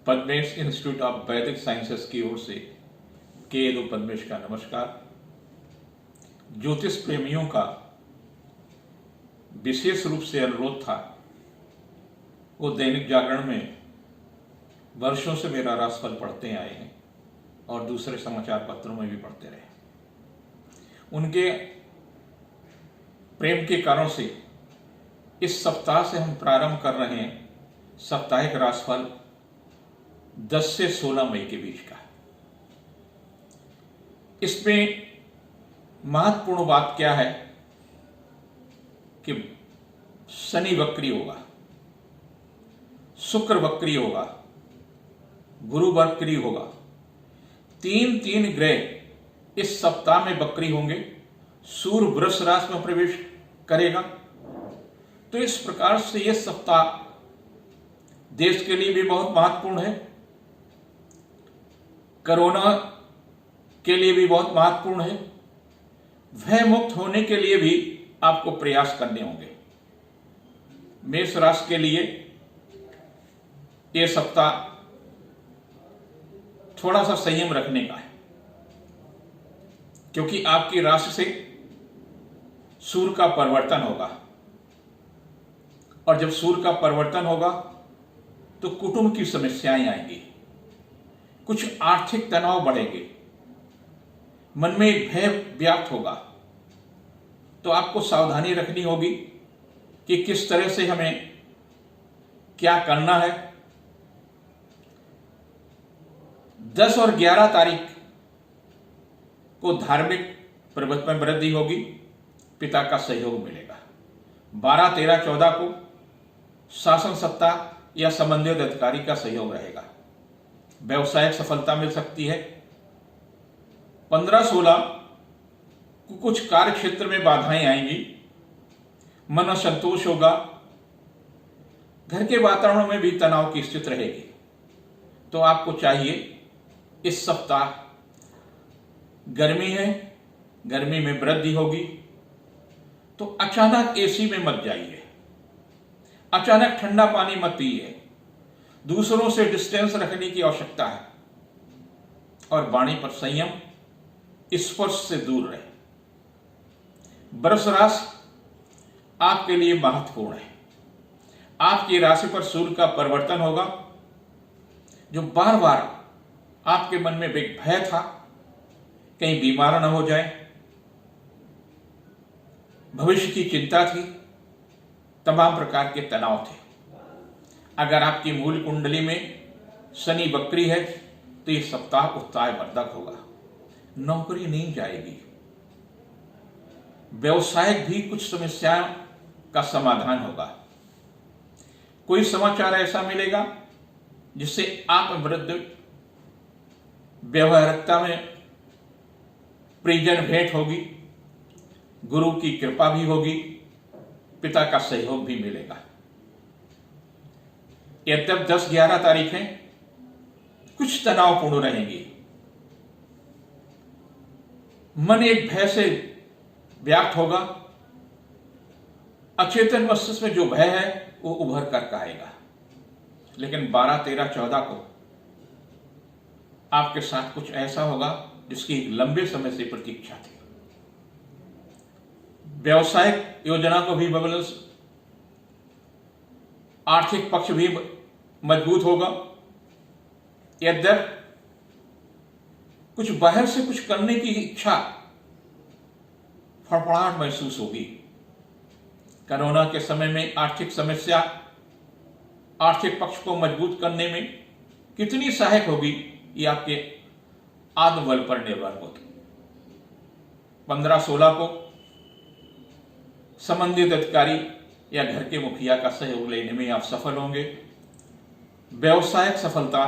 Padmesh institute of वैदिक sciences की ओर से के यदु पद्मेश का नमस्कार। ज्योतिष प्रेमियों का विशेष रूप से अनुरोध था, वो दैनिक जागरण में वर्षों से मेरा राशिफल पढ़ते आए हैं और दूसरे समाचार पत्रों में भी पढ़ते रहे। उनके प्रेम के कारण से इस सप्ताह से हम प्रारंभ कर रहे हैं साप्ताहिक राशिफल 10 से 16 मई के बीच का। इसमें महत्वपूर्ण बात क्या है कि शनि वक्री होगा, शुक्र वक्री होगा, गुरु वक्री होगा। तीन ग्रह इस सप्ताह में वक्री होंगे। सूर्य वृष राशि में प्रवेश करेगा। तो इस प्रकार से यह सप्ताह देश के लिए भी बहुत महत्वपूर्ण है, कोरोना के लिए भी बहुत महत्वपूर्ण है। भय मुक्त होने के लिए भी आपको प्रयास करने होंगे। मेष राशि के लिए यह सप्ताह थोड़ा सा संयम रखने का है, क्योंकि आपकी राशि से सूर्य का परिवर्तन होगा और जब सूर्य का परिवर्तन होगा तो कुटुंब की समस्याएं आएंगी, कुछ आर्थिक तनाव बढ़ेंगे, मन में एक भय व्याप्त होगा। तो आपको सावधानी रखनी होगी कि किस तरह से हमें क्या करना है। 10 और 11 तारीख को धार्मिक प्रवृत्ति में वृद्धि होगी, पिता का सहयोग मिलेगा। 12, 13, 14 को शासन सत्ता या संबंधित अधिकारी का सहयोग रहेगा। व्यवसायिक सफलता मिल सकती है। 15, 16 को कुछ कार्य क्षेत्र में बाधाएं आएंगी, मन असंतोष होगा, घर के वातावरण में भी तनाव की स्थिति रहेगी। तो आपको चाहिए इस सप्ताह, गर्मी है, गर्मी में वृद्धि होगी, तो अचानक एसी में मत जाइए, अचानक ठंडा पानी मत पिए। दूसरों से डिस्टेंस रखने की आवश्यकता है और वाणी पर संयम, स्पर्श से दूर रहे। वृष राशि आपके लिए महत्वपूर्ण है। आपकी राशि पर सूर्य का परिवर्तन होगा, जो बार बार आपके मन में एक भय था, कहीं बीमार न हो जाए, भविष्य की चिंता थी, तमाम प्रकार के तनाव थे। अगर आपकी मूल कुंडली में शनि वक्री है तो यह सप्ताह उत्साहवर्धक होगा। नौकरी नहीं जाएगी। व्यवसायिक भी कुछ समस्याओं का समाधान होगा। कोई समाचार ऐसा मिलेगा जिससे आप वृद्ध व्यवहारिकता में प्रियजन भेंट होगी, गुरु की कृपा भी होगी, पिता का सहयोग भी मिलेगा। यद्यप 10, 11 तारीखें कुछ तनावपूर्ण रहेंगी। मन एक भय से व्याप्त होगा। अचेतन मस्तिष्क में जो भय है वो उभर कर आएगा। लेकिन 12, 13, 14 को आपके साथ कुछ ऐसा होगा जिसकी लंबे समय से प्रतीक्षा थी। व्यवसायिक योजना को भी बदल, आर्थिक पक्ष भी मजबूत होगा। यद्यप कुछ बाहर से कुछ करने की इच्छा, फड़फड़ाहट महसूस होगी। कोरोना के समय में आर्थिक समस्या आर्थिक पक्ष को मजबूत करने में कितनी सहायक होगी, ये आपके आत्मबल पर निर्भर होती। 15, 16 को संबंधित अधिकारी या घर के मुखिया का सहयोग लेने में आप सफल होंगे। व्यवसायिक सफलता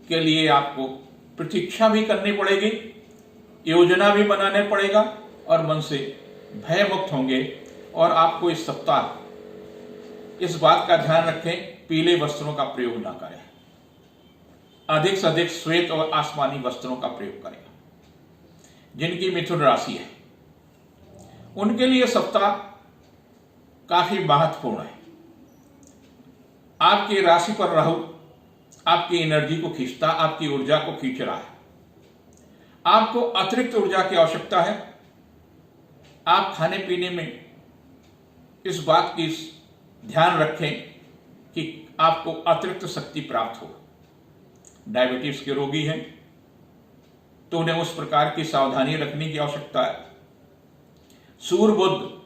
के लिए आपको प्रतीक्षा भी करनी पड़ेगी, योजना भी बनाने पड़ेगा और मन से भय मुक्त होंगे। और आपको इस सप्ताह इस बात का ध्यान रखें, पीले वस्त्रों का प्रयोग ना करें। अधिक से अधिक श्वेत और आसमानी वस्त्रों का प्रयोग करें। जिनकी मिथुन राशि है उनके लिए सप्ताह काफी महत्वपूर्ण है। आपकी राशि पर राहु आपकी एनर्जी को खींचता, आपकी ऊर्जा को खींच रहा है। आपको अतिरिक्त ऊर्जा की आवश्यकता है। आप खाने पीने में इस बात की ध्यान रखें कि आपको अतिरिक्त शक्ति प्राप्त हो। डायबिटीज के रोगी हैं तो उन्हें उस प्रकार की सावधानी रखने की आवश्यकता है। सूर्य, बुध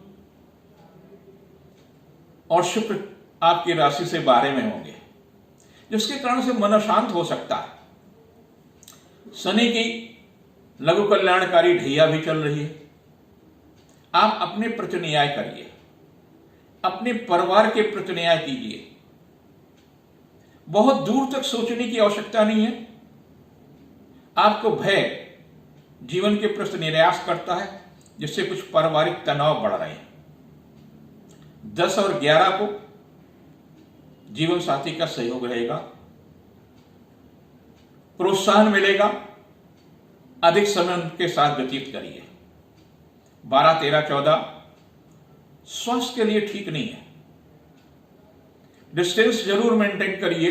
और शुक्र आपकी राशि से 12 में होंगे, जिसके कारण से मन अशांत हो सकता है। शनि की लघु कल्याणकारी ढैया भी चल रही है। आप अपने प्रति न्याय करिए, अपने परिवार के प्रति न्याय कीजिए। बहुत दूर तक सोचने की आवश्यकता नहीं है। आपको भय जीवन के प्रति निराश करता है, जिससे कुछ पारिवारिक तनाव बढ़ रहे हैं। 10 और 11 को जीवन साथी का सहयोग रहेगा, प्रोत्साहन मिलेगा। अधिक समय उनके साथ व्यतीत करिए। 12, 13, 14 स्वास्थ्य के लिए ठीक नहीं है। डिस्टेंस जरूर मेंटेन करिए।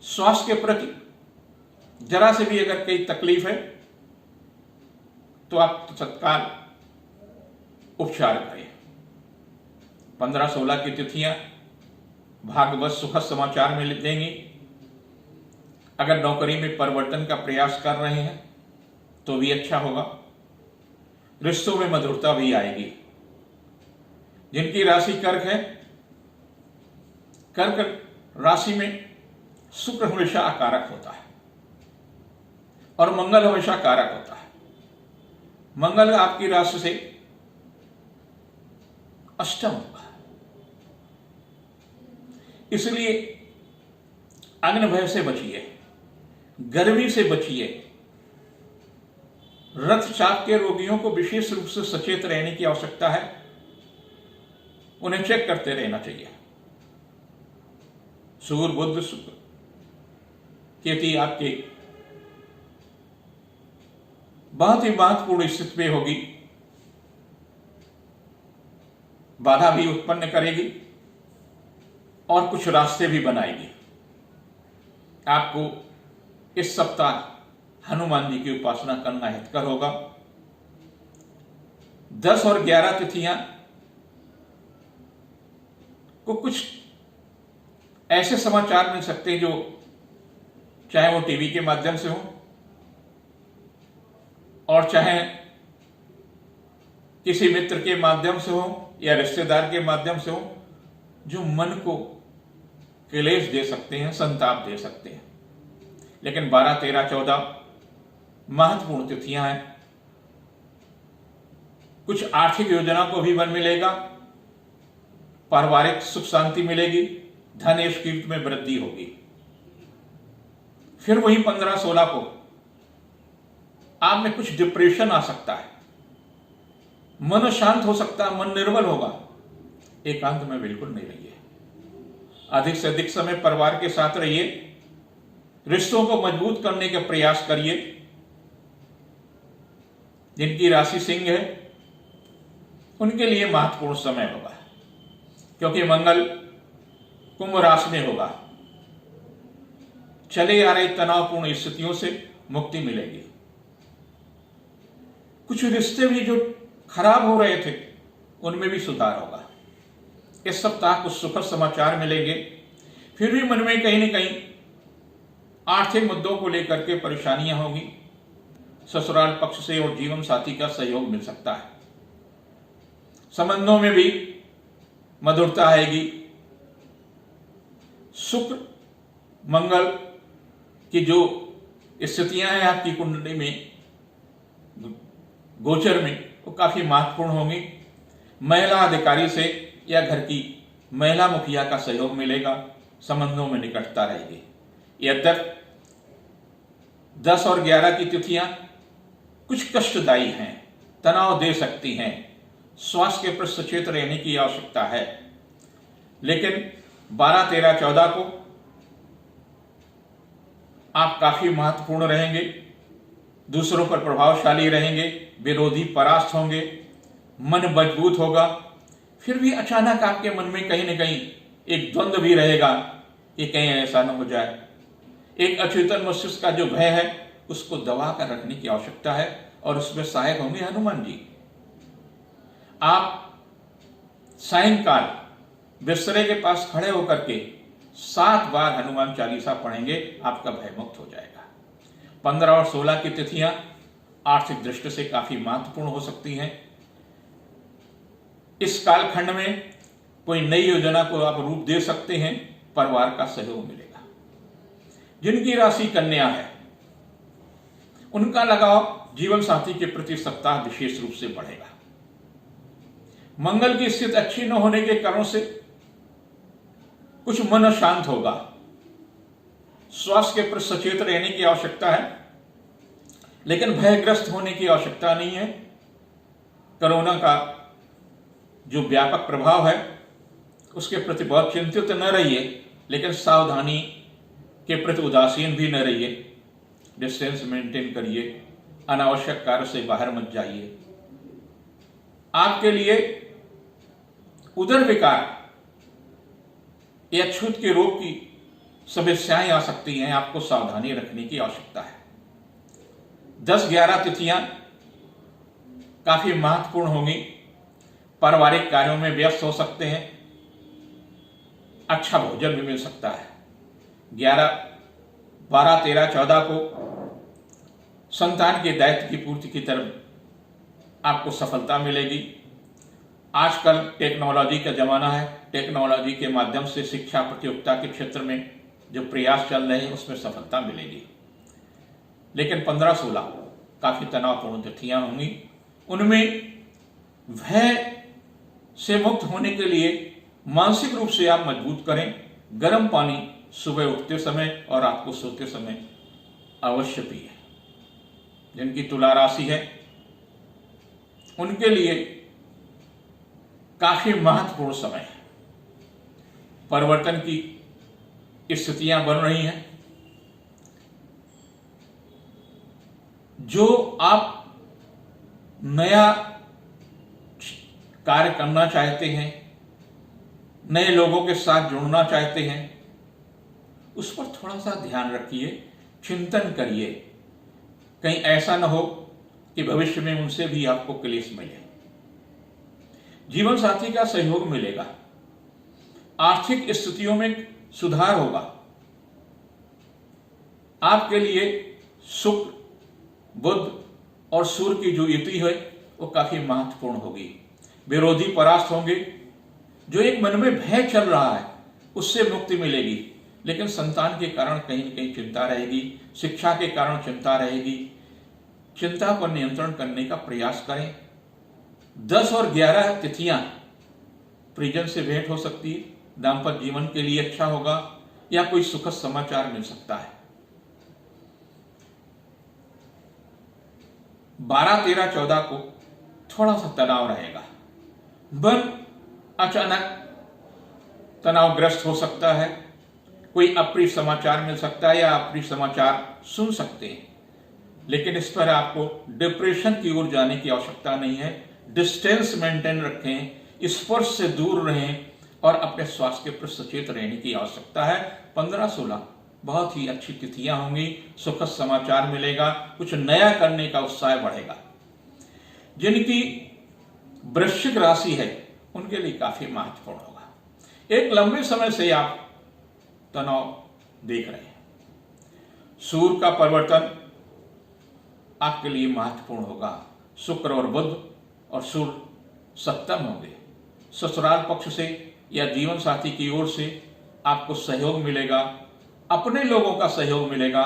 स्वास्थ्य के प्रति जरा से भी अगर कोई तकलीफ है तो आप तत्काल उपचार करें। 15, 16 की तिथियां भाग्यवश सुखद समाचार में देंगी। अगर नौकरी में परिवर्तन का प्रयास कर रहे हैं तो भी अच्छा होगा। रिश्तों में मधुरता भी आएगी। जिनकी राशि कर्क है, कर्क राशि में शुक्र हमेशा अकारक होता है और मंगल हमेशा कारक होता है। मंगल आपकी राशि से अष्टम होगा, इसलिए अग्नि भय से बचिए, गर्मी से बचिए। रक्तचाप के रोगियों को विशेष रूप से सचेत रहने की आवश्यकता है। उन्हें चेक करते रहना चाहिए। सूर्य, बुध, शुक्र, केतु आपके बहुत ही महत्वपूर्ण स्थिति में होगी। बाधा भी उत्पन्न करेगी और कुछ रास्ते भी बनाएगी। आपको इस सप्ताह हनुमान जी की उपासना करना हितकर होगा। 10 और 11 तिथियां को कुछ ऐसे समाचार मिल सकते हैं जो चाहे वो टीवी के माध्यम से हो और चाहे किसी मित्र के माध्यम से हो या रिश्तेदार के माध्यम से हो, जो मन को क्लेश दे सकते हैं, संताप दे सकते हैं। लेकिन 12, 13, 14 महत्वपूर्ण तिथियां हैं। कुछ आर्थिक योजना को भी बल मिलेगा। पारिवारिक सुख शांति मिलेगी। धन यश कीर्ति में वृद्धि होगी। फिर वही 15, 16 को आप में कुछ डिप्रेशन आ सकता है। मन शांत हो सकता है, मन निर्बल होगा। एकांत में बिल्कुल नहीं रहिए। अधिक से अधिक समय परिवार के साथ रहिए। रिश्तों को मजबूत करने के प्रयास करिए। जिनकी राशि सिंह है उनके लिए महत्वपूर्ण समय होगा, क्योंकि मंगल कुंभ राशि में होगा। चले आ रही तनावपूर्ण स्थितियों से मुक्ति मिलेगी। कुछ रिश्ते भी जो खराब हो रहे थे उनमें भी सुधार होगा। इस सप्ताह कुछ सुखद समाचार मिलेंगे। फिर भी मन में कहीं न कहीं आर्थिक मुद्दों को लेकर के परेशानियां होंगी। ससुराल पक्ष से और जीवन साथी का सहयोग मिल सकता है। संबंधों में भी मधुरता आएगी। शुक्र मंगल की जो स्थितियां हैं आपकी कुंडली में, गोचर में, वो काफी महत्वपूर्ण होंगी। महिला अधिकारी से या घर की महिला मुखिया का सहयोग मिलेगा। संबंधों में निकटता रहेगी। यद्यपि 10 और 11 की तिथियां कुछ कष्टदायी हैं, तनाव दे सकती हैं। स्वास्थ्य के प्रति सचेत रहने की आवश्यकता है। लेकिन 12, 13, 14 को आप काफी महत्वपूर्ण रहेंगे। दूसरों पर प्रभावशाली रहेंगे। विरोधी परास्त होंगे। मन मजबूत होगा। फिर भी अचानक आपके मन में कहीं न कहीं एक द्वंद्व भी रहेगा कि कहीं ऐसा न हो जाए एक अचेतन मस्तिष्क का जो भय है उसको दबा कर रखने की आवश्यकता है और उसमें सहायक होंगे हनुमान जी। आप सायंकाल बिस्तरे के पास खड़े होकर के 7 बार हनुमान चालीसा पढ़ेंगे, आपका भय मुक्त हो जाएगा। 15 और 16 की तिथियां आर्थिक दृष्टि से काफी महत्वपूर्ण हो सकती हैं। इस कालखंड में कोई नई योजना को आप रूप दे सकते हैं, परिवार का सहयोग मिलेगा। जिनकी राशि कन्या है उनका लगाव जीवन साथी के प्रति सप्ताह विशेष रूप से बढ़ेगा। मंगल की स्थिति अच्छी न होने के कारण से कुछ मन शांत होगा। स्वास्थ्य के प्रति सचेत रहने की आवश्यकता है, लेकिन भयग्रस्त होने की आवश्यकता नहीं है। कोरोना का जो व्यापक प्रभाव है उसके प्रति बहुत चिंतित न रहिए, लेकिन सावधानी के प्रति उदासीन भी न रहिए। डिस्टेंस मेंटेन करिए, अनावश्यक कार्य से बाहर मत जाइए। आपके लिए उदर विकार या छूत के रोग की समस्याएं आ सकती हैं, आपको सावधानी रखने की आवश्यकता है। 10-11 तिथियां काफी महत्वपूर्ण होंगी। पारिवारिक कार्यों में व्यस्त हो सकते हैं, अच्छा भोजन भी मिल सकता है। 11, 12, 13, 14 को संतान के दायित्व की पूर्ति की तरफ आपको सफलता मिलेगी। आजकल टेक्नोलॉजी का जमाना है, टेक्नोलॉजी के माध्यम से शिक्षा प्रतियोगिता के क्षेत्र में जो प्रयास चल रहे हैं उसमें सफलता मिलेगी। लेकिन 15-16 काफी तनावपूर्ण तिथियां होंगी। उनमें भय से मुक्त होने के लिए मानसिक रूप से आप मजबूत करें। गर्म पानी सुबह उठते समय और रात को सोते समय अवश्य पिए। जिनकी तुला राशि है उनके लिए काफी महत्वपूर्ण समय है। परिवर्तन की स्थितियां बन रही हैं। जो आप नया कार्य करना चाहते हैं, नए लोगों के साथ जुड़ना चाहते हैं, उस पर थोड़ा सा ध्यान रखिए, चिंतन करिए। कहीं ऐसा न हो कि भविष्य में उनसे भी आपको क्लेश मिले। जीवन साथी का सहयोग मिलेगा। आर्थिक स्थितियों में सुधार होगा। आपके लिए शुक्र, बुध और सूर्य की जो युति है वो काफी महत्वपूर्ण होगी। विरोधी परास्त होंगे। जो एक मन में भय चल रहा है उससे मुक्ति मिलेगी, लेकिन संतान के कारण कहीं न कहीं चिंता रहेगी, शिक्षा के कारण चिंता रहेगी। चिंता पर नियंत्रण करने का प्रयास करें। 10 और 11 तिथियां परिजन से भेंट हो सकती है, दाम्पत्य जीवन के लिए अच्छा होगा या कोई सुखद समाचार मिल सकता है। 12, 13, 14 को थोड़ा सा तनाव रहेगा। मन अचानक तनावग्रस्त हो सकता है। कोई अप्रिय समाचार मिल सकता है या अप्रिय समाचार सुन सकते हैं, लेकिन इस पर आपको डिप्रेशन की ओर जाने की आवश्यकता नहीं है। डिस्टेंस मेंटेन रखें, स्पर्श से दूर रहें और अपने स्वास्थ्य के प्रति सचेत रहने की आवश्यकता है। 15-16 बहुत ही अच्छी तिथियां होंगी। सुखद समाचार मिलेगा, कुछ नया करने का उत्साह बढ़ेगा। जिनकी वृश्चिक राशि है उनके लिए काफी महत्वपूर्ण होगा। एक लंबे समय से आप तनाव देख रहे हैं। सूर्य का परिवर्तन आपके लिए महत्वपूर्ण होगा। शुक्र और बुध और सूर्य सप्तम होंगे। ससुराल पक्ष से या जीवन साथी की ओर से आपको सहयोग मिलेगा, अपने लोगों का सहयोग मिलेगा,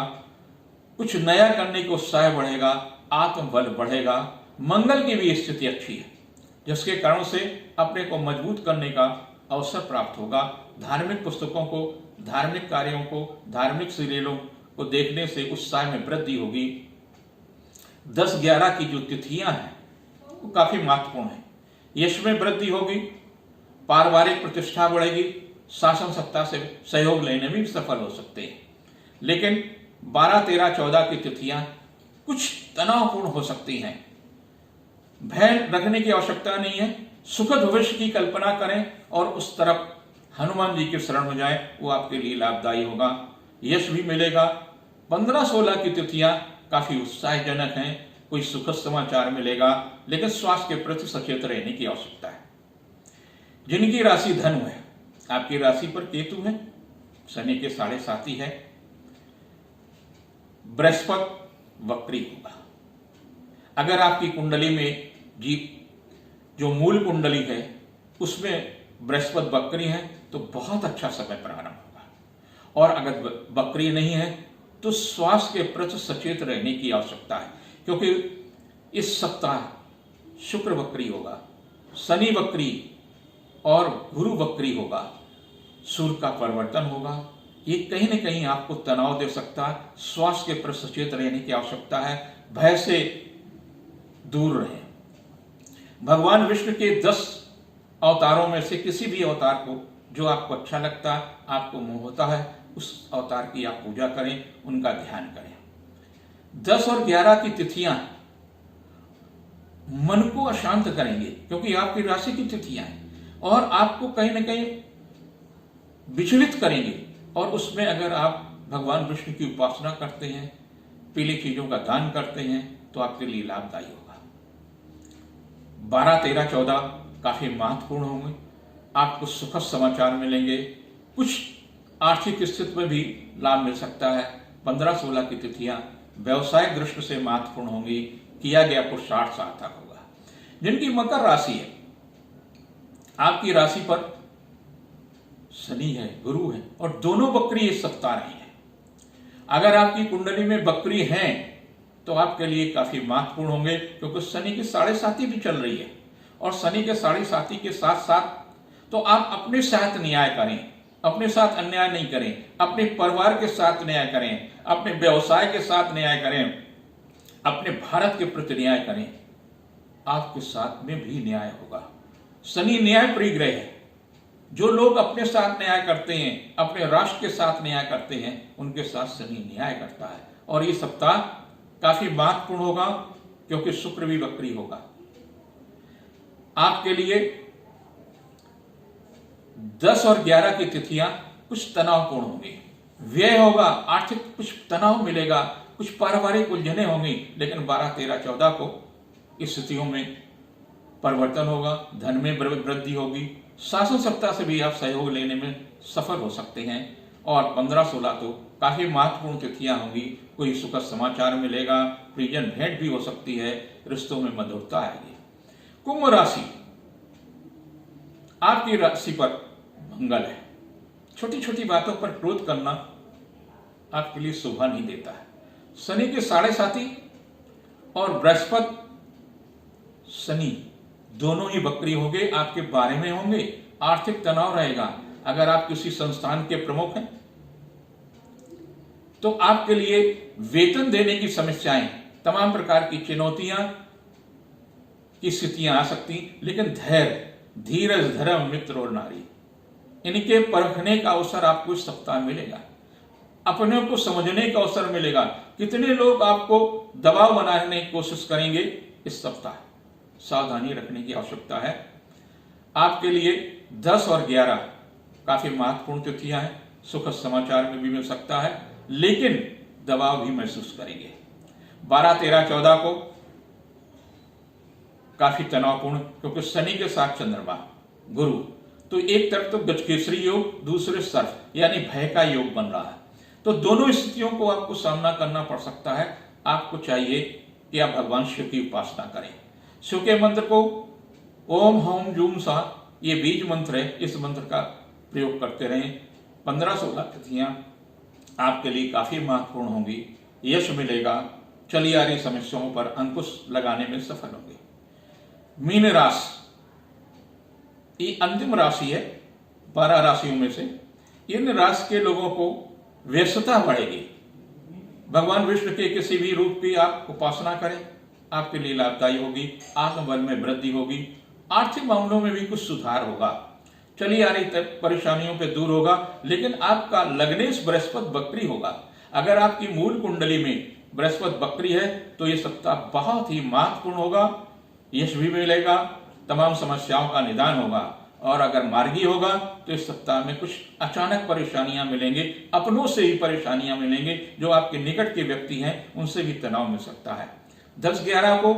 कुछ नया करने का उत्साह बढ़ेगा, आत्मबल बढ़ेगा। मंगल की भी स्थिति अच्छी है, जिसके कारण से अपने को मजबूत करने का अवसर प्राप्त होगा। धार्मिक पुस्तकों को, धार्मिक कार्यों को, धार्मिक सीरियलों को देखने से उत्साह में वृद्धि होगी। 10-11 की जो तिथियां हैं वो काफी महत्वपूर्ण है। यश में वृद्धि होगी, पारिवारिक प्रतिष्ठा बढ़ेगी, शासन सत्ता से सहयोग लेने में भी सफल हो सकते हैं। लेकिन 12, 13, 14 की तिथियां कुछ तनावपूर्ण हो सकती हैं। भय रखने की आवश्यकता नहीं है। सुखद भविष्य की कल्पना करें और उस तरफ हनुमान जी के शरण में जाएं, वो आपके लिए लाभदायी होगा। यश भी मिलेगा। 15-16 की तिथियां काफी उत्साहजनक हैं, कोई सुखद समाचार मिलेगा, लेकिन स्वास्थ्य के प्रति सचेत रहने की आवश्यकता है। जिनकी राशि धनु है, आपकी राशि पर केतु है, शनि के 7.5 है, बृहस्पति वक्री होगा। अगर आपकी कुंडली में जो मूल कुंडली है उसमें बृहस्पति वक्री है तो बहुत अच्छा समय प्रारंभ होगा, और अगर वक्री नहीं है तो स्वास्थ्य के प्रति सचेत रहने की आवश्यकता है, क्योंकि इस सप्ताह शुक्र वक्री होगा, शनि वक्री और गुरु वक्री होगा, सूर्य का परिवर्तन होगा। ये कहीं न कहीं आपको तनाव दे सकता है। स्वास्थ्य के प्रति सचेत रहने की आवश्यकता है, भय से दूर रहें। भगवान विष्णु के 10 अवतारों में से किसी भी अवतार को जो आपको अच्छा लगता है, आपको मोह होता है, उस अवतार की आप पूजा करें, उनका ध्यान करें। 10 और 11 की तिथियां मन को अशांत करेंगे, क्योंकि आपकी राशि की तिथियां हैं और आपको कहीं ना कहीं विचलित करेंगे। और उसमें अगर आप भगवान विष्णु की उपासना करते हैं, पीली चीजों का दान करते हैं, तो आपके लिए लाभदायी होगा। 12, 13, 14 काफी महत्वपूर्ण होंगे। आपको सुखद समाचार मिलेंगे, कुछ आर्थिक स्थिति में भी लाभ मिल सकता है। 15, 16 की तिथियां व्यवसायिक दृष्टि से महत्वपूर्ण होंगी, किया गया पुरुषार्थ सार्थक होगा। जिनकी मकर राशि है, आपकी राशि पर शनि है, गुरु है, और दोनों वक्री इस सप्ताह नहीं है। अगर आपकी कुंडली में वक्री हैं तो आपके लिए काफी महत्वपूर्ण होंगे, क्योंकि शनि की 7.5 भी चल रही है, और शनि के 7.5 के साथ साथ तो आप अपने साथ न्याय करें, अपने साथ अन्याय नहीं करें, अपने परिवार के साथ न्याय करें, अपने व्यवसाय के साथ न्याय करें, अपने भारत के प्रति न्याय करें, आपके साथ में भी न्याय होगा। शनि न्याय प्रिय ग्रह है। जो लोग अपने साथ न्याय करते हैं, अपने राष्ट्र के साथ न्याय करते हैं, उनके साथ शनि न्याय करता है। और ये सप्ताह काफी महत्वपूर्ण होगा, क्योंकि शुक्र भी वक्री होगा। आपके लिए 10 और 11 की तिथियां कुछ तनावपूर्ण होंगी, व्यय होगा, आर्थिक कुछ तनाव मिलेगा, कुछ पारिवारिक उलझने होंगी, लेकिन 12, 13, 14 को इस स्थितियों में परिवर्तन होगा, धन में वृद्धि होगी। शासन सत्ता से भी आप सहयोग लेने में सफल हो सकते हैं। और 15, 16 तो काफी महत्वपूर्ण तिथियां होंगी, कोई सुखद समाचार मिलेगा, प्रियजन भेंट भी हो सकती है, रिश्तों में मधुरता आएगी। कुंभ राशि, आपकी राशि पर मंगल है। छोटी छोटी बातों पर क्रोध करना आपके लिए शोभा नहीं देता है। शनि के 7.5 और बृहस्पति शनि दोनों ही वक्री होंगे, आपके बारे में होंगे, आर्थिक तनाव रहेगा। अगर आप किसी संस्थान के प्रमुख हैं तो आपके लिए वेतन देने की समस्याएं, तमाम प्रकार की चुनौतियां की स्थितियां आ सकती, लेकिन धैर्य, धीरज, धर्म, मित्र और नारी, इनके परखने का अवसर आपको इस सप्ताह मिलेगा। अपने को समझने का अवसर मिलेगा। कितने लोग आपको दबाव बनाने की कोशिश करेंगे इस सप्ताह, सावधानी रखने की आवश्यकता है। आपके लिए 10 और 11 काफी महत्वपूर्ण तिथियां हैं, सुखद समाचार में भी मिल सकता है, लेकिन दबाव भी महसूस करेंगे। 12, 13, 14 को काफी तनावपूर्ण, क्योंकि शनि के साथ चंद्रमा, गुरु, तो एक तरफ तो गजकेसरी योग, दूसरे सर्फ यानी भय का योग बन रहा है। तो दोनों स्थितियों को आपको सामना करना पड़ सकता है। आपको चाहिए कि आप भगवान शिव की उपासना करें। शिव के मंत्र को ओम हौम जूम सा, ये बीज मंत्र है, इस मंत्र का प्रयोग करते रहें। 15, 16 तिथियां आपके लिए काफी महत्वपूर्ण होंगी, यश मिलेगा, चली आ रही समस्याओं पर अंकुश लगाने में सफल होंगे। मीन राशि, ये अंतिम राशि है 12 राशियों में से। इन राशि के लोगों को व्यस्तता बढ़ेगी। भगवान विष्णु के किसी भी रूप की आप उपासना करें, आपके लिए लाभदायी होगी। आत्मबल में वृद्धि होगी, आर्थिक मामलों में भी कुछ सुधार होगा, चली आ रही परेशानियों पे दूर होगा। लेकिन आपका लग्नेश बृहस्पति वक्री होगा। अगर आपकी मूल कुंडली में बृहस्पति वक्री है तो ये सप्ताह बहुत ही महत्वपूर्ण होगा। यश भी मिलेगा, तमाम समस्याओं का निदान होगा, और अगर मार्गी होगा तो इस सप्ताह में कुछ अचानक परेशानियां मिलेंगे, अपनों से ही परेशानियां मिलेंगे, जो आपके निकट के व्यक्ति हैं उनसे भी तनाव मिल सकता है। 10-11 को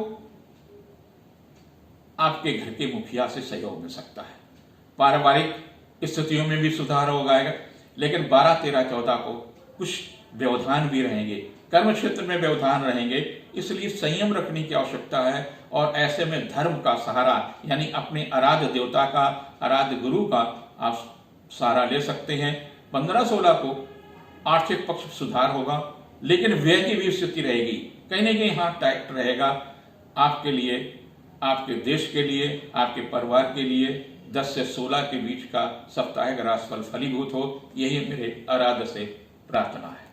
आपके घर के मुखिया से सहयोग मिल सकता है। पारिवारिक स्थितियों में भी सुधार होगा, लेकिन 12, 13, 14 को कुछ व्यवधान भी रहेंगे, कर्म क्षेत्र में व्यवधान रहेंगे, इसलिए संयम रखने की आवश्यकता है। और ऐसे में धर्म का सहारा यानी अपने आराध्य देवता का, आराध्य गुरु का आप सहारा ले सकते हैं। 15-16 को आर्थिक पक्ष सुधार होगा, लेकिन व्यय की भी स्थिति रहेगी, कहीं ना कहीं हाथ टाइट रहेगा आपके लिए, आपके देश के लिए, आपके परिवार के लिए। 10 से 16 के बीच का साप्ताहिक राशिफल फलीभूत हो, यही मेरे आराध्य से प्रार्थना है।